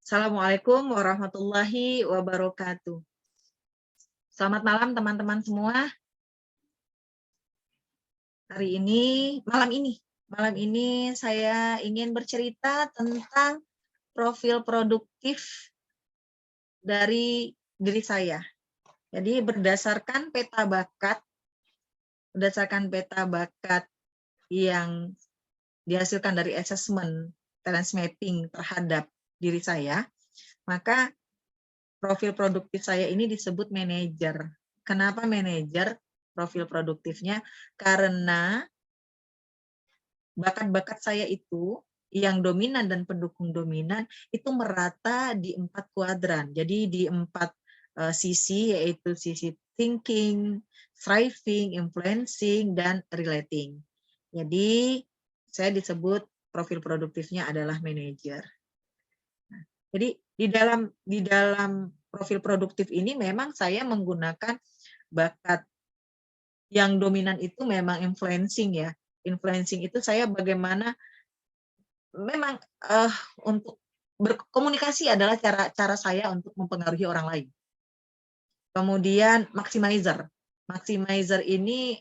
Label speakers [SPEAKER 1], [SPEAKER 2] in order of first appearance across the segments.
[SPEAKER 1] Assalamualaikum warahmatullahi wabarakatuh. Selamat malam teman-teman semua. Malam ini saya ingin bercerita tentang profil produktif dari diri saya. Jadi berdasarkan peta bakat yang dihasilkan dari asesmen talent mapping terhadap diri saya, maka profil produktif saya ini disebut manajer. Kenapa manajer? Profil produktifnya karena bakat-bakat saya itu yang dominan dan pendukung dominan itu merata di 4 kuadran. Jadi di 4 sisi, yaitu sisi thinking, thriving, influencing, dan relating. Jadi saya disebut profil produktifnya adalah manajer. Jadi di dalam profil produktif ini memang saya menggunakan bakat yang dominan itu memang influencing ya. Influencing itu saya bagaimana memang untuk berkomunikasi adalah cara saya untuk mempengaruhi orang lain. Kemudian maximizer. Maximizer ini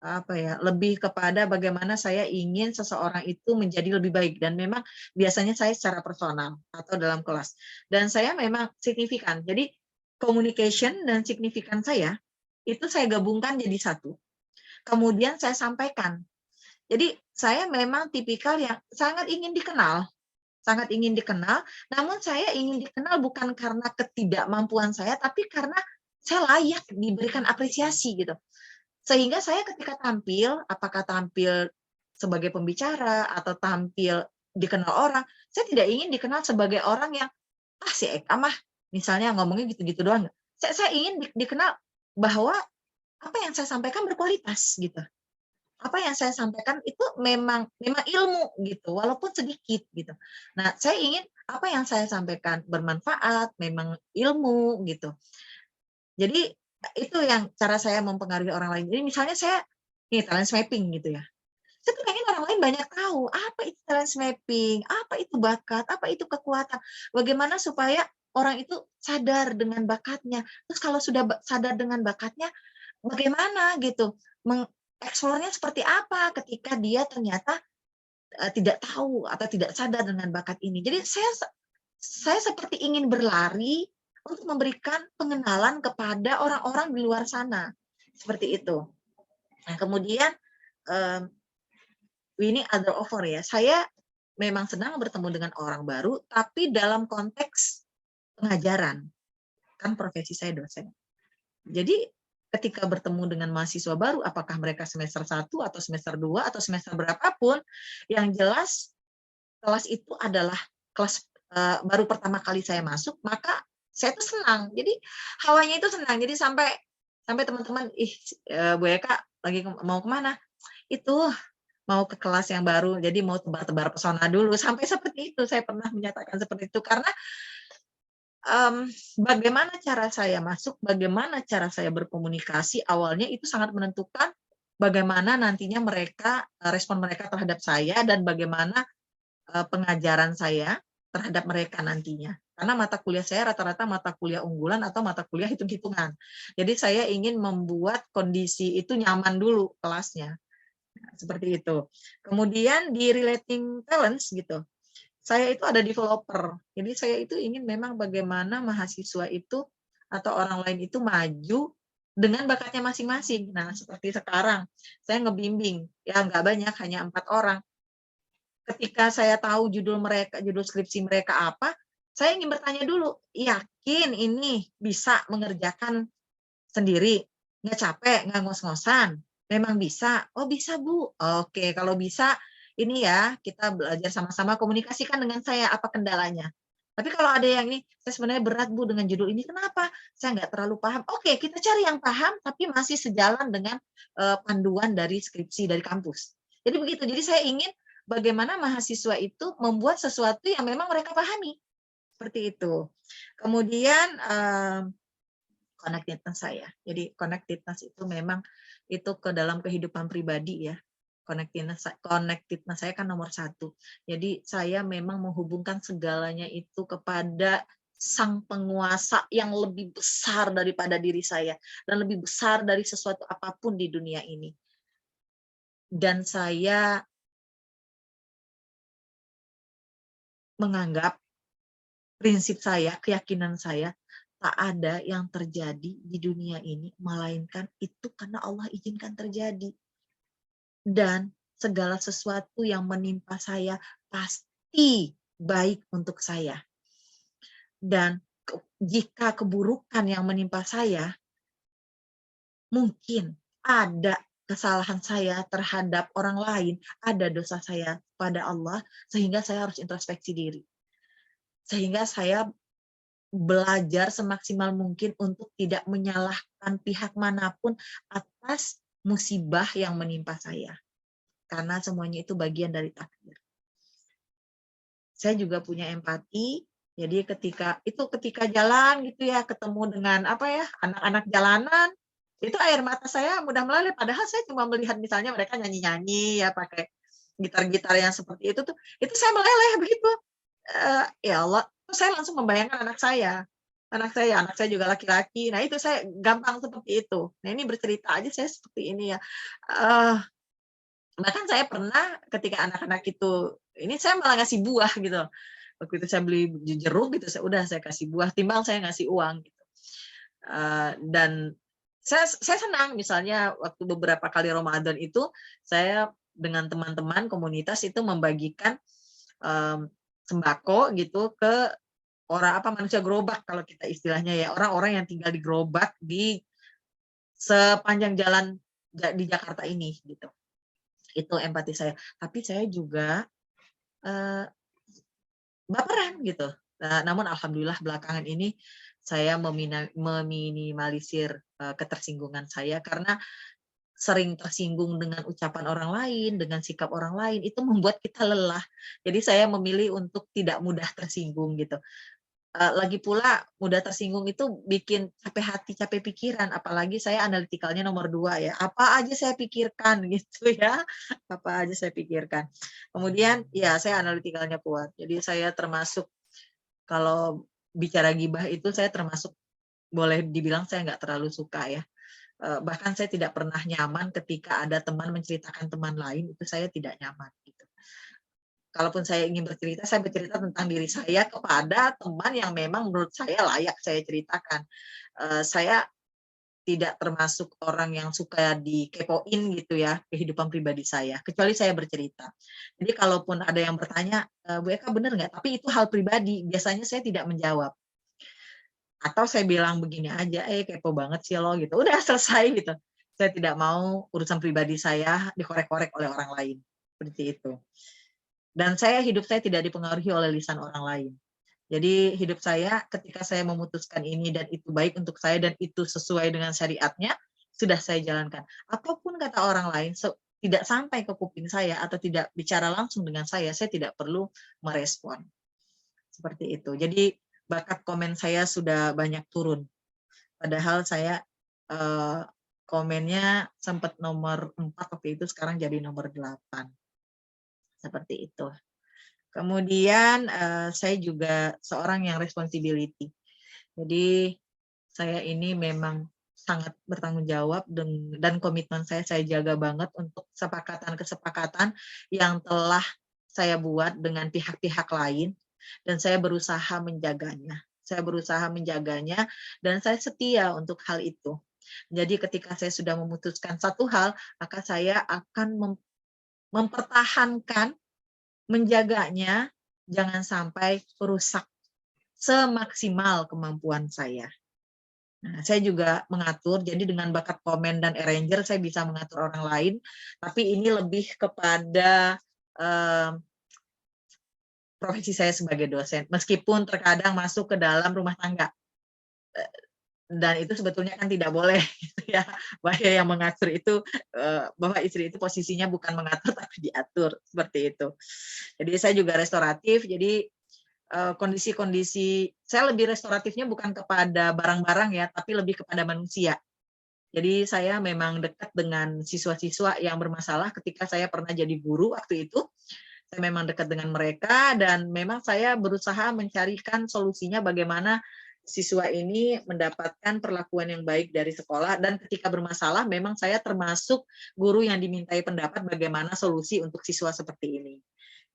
[SPEAKER 1] apa ya, lebih kepada bagaimana saya ingin seseorang itu menjadi lebih baik, dan memang biasanya saya secara personal atau dalam kelas. Dan saya memang signifikan. Jadi communication dan signifikan saya itu saya gabungkan jadi satu. Kemudian saya sampaikan. Jadi saya memang tipikal yang sangat ingin dikenal, namun saya ingin dikenal bukan karena ketidakmampuan saya, tapi karena saya layak diberikan apresiasi gitu. Sehingga saya ketika tampil, apakah tampil sebagai pembicara atau tampil dikenal orang, saya tidak ingin dikenal sebagai orang yang, si Eka mah misalnya ngomongnya gitu-gitu doang. Saya ingin dikenal bahwa apa yang saya sampaikan berkualitas gitu. Apa yang saya sampaikan itu memang ilmu gitu, walaupun sedikit gitu. Nah, saya ingin apa yang saya sampaikan bermanfaat, memang ilmu gitu. Jadi itu yang cara saya mempengaruhi orang lain. Jadi misalnya saya nih talent mapping gitu ya. Saya tuh pengen orang lain banyak tahu apa itu talent mapping, apa itu bakat, apa itu kekuatan. Bagaimana supaya orang itu sadar dengan bakatnya. Terus kalau sudah sadar dengan bakatnya, bagaimana gitu mengeksplornya seperti apa ketika dia ternyata tidak tahu atau tidak sadar dengan bakat ini. Jadi saya seperti ingin berlari untuk memberikan pengenalan kepada orang-orang di luar sana. Seperti itu. Nah, kemudian winning other over ya. Saya memang senang bertemu dengan orang baru, tapi dalam konteks pengajaran. Kan profesi saya dosen. Jadi ketika bertemu dengan mahasiswa baru, apakah mereka semester 1 atau semester 2 atau semester berapapun, yang jelas kelas itu adalah kelas baru pertama kali saya masuk, maka saya tuh senang. Jadi hawanya itu senang. Jadi sampai teman-teman, Bu Eka lagi mau kemana? Itu mau ke kelas yang baru, jadi mau tebar-tebar pesona dulu. Sampai seperti itu, saya pernah menyatakan seperti itu. Karena bagaimana cara saya masuk, bagaimana cara saya berkomunikasi, awalnya itu sangat menentukan bagaimana nantinya respon mereka terhadap saya, dan bagaimana pengajaran saya terhadap mereka nantinya. Karena mata kuliah saya rata-rata mata kuliah unggulan atau mata kuliah hitung-hitungan. Jadi saya ingin membuat kondisi itu nyaman dulu kelasnya. Nah, seperti itu. Kemudian di relating talents gitu, saya itu ada developer. Jadi saya itu ingin memang bagaimana mahasiswa itu atau orang lain itu maju dengan bakatnya masing-masing. Nah, seperti sekarang saya ngebimbing, ya nggak banyak, hanya 4 orang. Ketika saya tahu judul skripsi mereka apa, saya ingin bertanya dulu, yakin ini bisa mengerjakan sendiri? Nggak capek, nggak ngos-ngosan? Memang bisa? Oh bisa Bu. Oke, kalau bisa ini ya, kita belajar sama-sama, komunikasikan dengan saya apa kendalanya. Tapi kalau ada yang ini, saya sebenarnya berat Bu dengan judul ini, kenapa? Saya nggak terlalu paham. Oke, kita cari yang paham, tapi masih sejalan dengan panduan dari skripsi dari kampus. Jadi begitu. Jadi saya ingin bagaimana mahasiswa itu membuat sesuatu yang memang mereka pahami. Seperti itu. Kemudian connectedness saya. Jadi connectedness itu memang itu ke dalam kehidupan pribadi ya. connectedness saya kan nomor satu. Jadi saya memang menghubungkan segalanya itu kepada sang penguasa yang lebih besar daripada diri saya dan lebih besar dari sesuatu apapun di dunia ini. Dan saya menganggap prinsip saya, keyakinan saya, tak ada yang terjadi di dunia ini melainkan itu karena Allah izinkan terjadi. Dan segala sesuatu yang menimpa saya pasti baik untuk saya. Dan jika keburukan yang menimpa saya, mungkin ada kesalahan saya terhadap orang lain, ada dosa saya pada Allah, sehingga saya harus introspeksi diri. Sehingga saya belajar semaksimal mungkin untuk tidak menyalahkan pihak manapun atas musibah yang menimpa saya. Karena semuanya itu bagian dari takdir. Saya juga punya empati, jadi ketika jalan gitu ya, ketemu dengan anak-anak jalanan, itu air mata saya mudah meleleh, padahal saya cuma melihat misalnya mereka nyanyi-nyanyi ya pakai gitar-gitar yang seperti itu saya meleleh begitu. Ya Allah, terus saya langsung membayangkan anak saya juga laki-laki, nah itu saya gampang seperti itu. Nah ini bercerita aja saya seperti ini ya. Bahkan saya pernah ketika anak-anak itu, ini saya malah ngasih buah gitu. Waktu itu saya beli jeruk gitu, saya kasih buah, timbang saya ngasih uang gitu. Dan saya senang misalnya waktu beberapa kali Ramadan itu, saya dengan teman-teman komunitas itu membagikan sembako gitu ke manusia gerobak kalau kita istilahnya ya, orang-orang yang tinggal di gerobak di sepanjang jalan di Jakarta ini gitu. Itu empati saya. Tapi saya juga baperan gitu. Namun alhamdulillah belakangan ini saya meminimalisir ketersinggungan saya karena sering tersinggung dengan ucapan orang lain, dengan sikap orang lain, itu membuat kita lelah. Jadi saya memilih untuk tidak mudah tersinggung gitu. Lagi pula mudah tersinggung itu bikin capek hati, capek pikiran, apalagi saya analitikalnya nomor 2 ya. Apa aja saya pikirkan gitu ya, apa aja saya pikirkan. Kemudian ya saya analitikalnya kuat. Jadi saya termasuk kalau bicara gibah itu saya termasuk boleh dibilang saya nggak terlalu suka ya. Bahkan saya tidak pernah nyaman ketika ada teman menceritakan teman lain, itu saya tidak nyaman gitu. Kalaupun saya ingin bercerita, saya bercerita tentang diri saya kepada teman yang memang menurut saya layak saya ceritakan. Saya tidak termasuk orang yang suka dikepoin gitu ya, kehidupan pribadi saya, kecuali saya bercerita. Jadi kalaupun ada yang bertanya, Bu Eka benar nggak? Tapi itu hal pribadi, biasanya saya tidak menjawab. Atau saya bilang begini aja, kepo banget sih lo gitu. Udah selesai gitu. Saya tidak mau urusan pribadi saya dikorek-korek oleh orang lain. Seperti itu. Dan hidup saya tidak dipengaruhi oleh lisan orang lain. Jadi hidup saya ketika saya memutuskan ini dan itu baik untuk saya dan itu sesuai dengan syariatnya, sudah saya jalankan. Apapun kata orang lain, tidak sampai ke kuping saya atau tidak bicara langsung dengan saya tidak perlu merespon. Seperti itu. Jadi bakat komen saya sudah banyak turun. Padahal saya komennya sempat nomor 4 waktu itu, sekarang jadi nomor 8. Seperti itu. Kemudian saya juga seorang yang responsibility. Jadi saya ini memang sangat bertanggung jawab dan komitmen saya jaga banget untuk kesepakatan yang telah saya buat dengan pihak-pihak lain dan saya berusaha menjaganya. Dan saya setia untuk hal itu. Jadi ketika saya sudah memutuskan satu hal, maka saya akan mempertahankan, menjaganya, jangan sampai rusak semaksimal kemampuan saya. Nah, saya juga mengatur, jadi dengan bakat komen dan arranger saya bisa mengatur orang lain, tapi ini lebih kepada profesi saya sebagai dosen, meskipun terkadang masuk ke dalam rumah tangga. Dan itu sebetulnya kan tidak boleh gitu ya. Bahwa yang mengatur itu bahwa istri itu posisinya bukan mengatur tapi diatur, seperti itu. Jadi saya juga restoratif, jadi kondisi-kondisi saya lebih restoratifnya bukan kepada barang-barang ya, tapi lebih kepada manusia. Jadi saya memang dekat dengan siswa-siswa yang bermasalah ketika saya pernah jadi guru waktu itu. Saya memang dekat dengan mereka dan memang saya berusaha mencarikan solusinya bagaimana siswa ini mendapatkan perlakuan yang baik dari sekolah, dan ketika bermasalah memang saya termasuk guru yang dimintai pendapat bagaimana solusi untuk siswa seperti ini.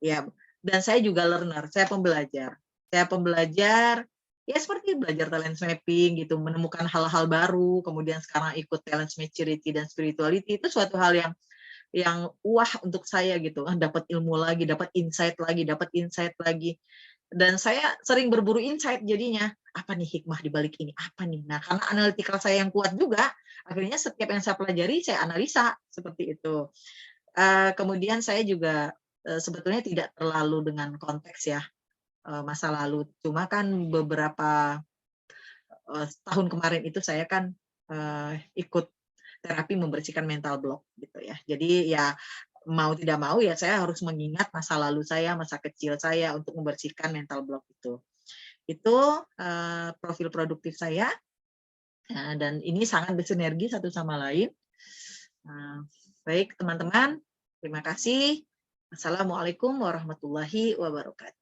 [SPEAKER 1] Ya, dan saya juga learner, saya pembelajar. Saya pembelajar, ya seperti belajar talent mapping gitu, menemukan hal-hal baru, kemudian sekarang ikut talent maturity dan spirituality, itu suatu hal yang wah untuk saya gitu, dapat ilmu lagi, dapat insight lagi, dapat insight lagi. Dan saya sering berburu insight jadinya, apa nih hikmah di balik ini? Apa nih? Nah, karena analytical saya yang kuat juga, akhirnya setiap yang saya pelajari saya analisa seperti itu. Kemudian saya juga sebetulnya tidak terlalu dengan konteks ya masa lalu. Cuma kan beberapa tahun kemarin itu saya kan ikut terapi membersihkan mental block gitu ya. Jadi ya mau tidak mau ya saya harus mengingat masa lalu saya, masa kecil saya untuk membersihkan mental block itu. Itu profil produktif saya dan ini sangat bersinergi satu sama lain. Baik teman-teman, terima kasih. Assalamualaikum warahmatullahi wabarakatuh.